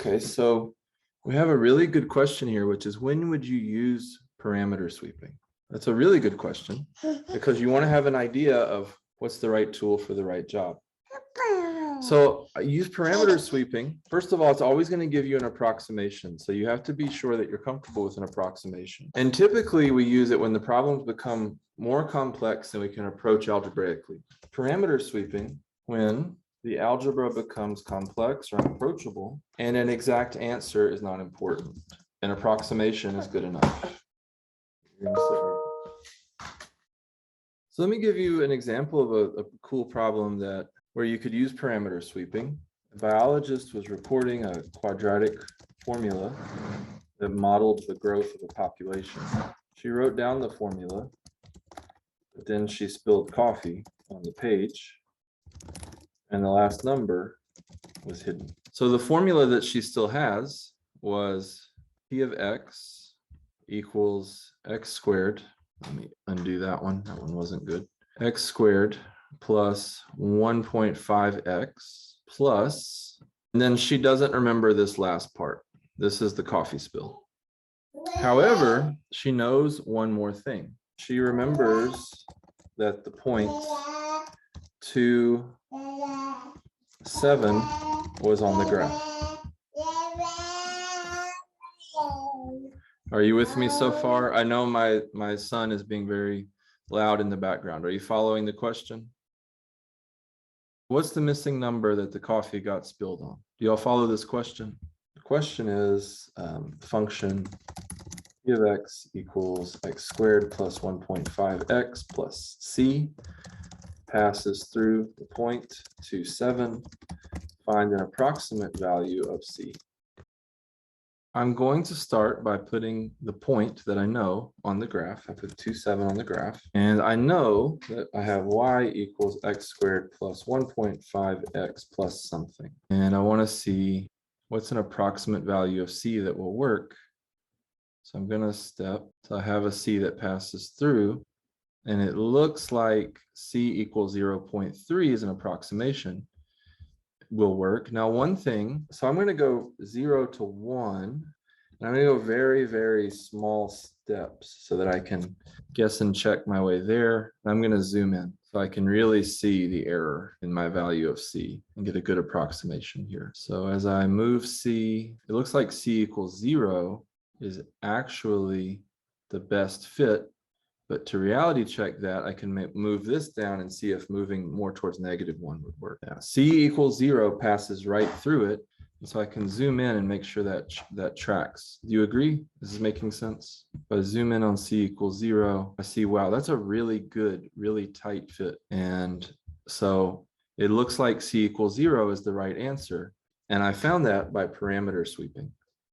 Okay, so we have a really good question here, which is when would you use parameter sweeping? That's a really good question because you want to have an idea of what's the right tool for the right job. So use parameter sweeping. First of all, it's always going to give you an approximation. So you have to be sure that you're comfortable with an approximation. And typically we use it when the problems become more complex than we can approach algebraically. Parameter sweeping when the algebra becomes complex or unapproachable and an exact answer is not important. An approximation is good enough. So let me give you an example of a cool problem that where you could use parameter sweeping. A biologist was reporting a quadratic formula that modeled the growth of a population. She wrote down the formula, but then she spilled coffee on the page, and the last number was hidden. So the formula that she still has was p of x equals x squared. Let me undo that one. That one wasn't good. X squared plus 1.5x plus, and then she doesn't remember this last part. This is the coffee spill. However, she knows one more thing. She remembers that the point 2, 7 was on the graph. Are you with me so far? I know my son is being very loud in the background. Are you following the question? What's the missing number that the coffee got spilled on? Do y'all follow this question? The question is function p of x equals x squared plus 1.5x plus c passes through the point 2, 7. Find an approximate value of c. I'm going to start by putting the point that I know on the graph. I put 2, 7 on the graph, and I know that I have y equals x squared plus 1.5x plus something. And I want to see what's an approximate value of c that will work. So I'm going to step. So I have a c that passes through, and it looks like c equals 0.3 is an approximation. Will work. Now, one thing, so I'm going to go 0 to 1, and I'm going to go very, very small steps so that I can guess and check my way there. I'm going to zoom in so I can really see the error in my value of c and get a good approximation here. So as I move c, it looks like c equals 0 is actually the best fit. But to reality check that, I can move this down and see if moving more towards -1 would work. Yeah. C equals 0 passes right through it. And so I can zoom in and make sure that that tracks. Do you agree? This is making sense? If I zoom in on C equals 0, I see, wow, that's a really good, really tight fit. And so it looks like C equals 0 is the right answer. And I found that by parameter sweeping.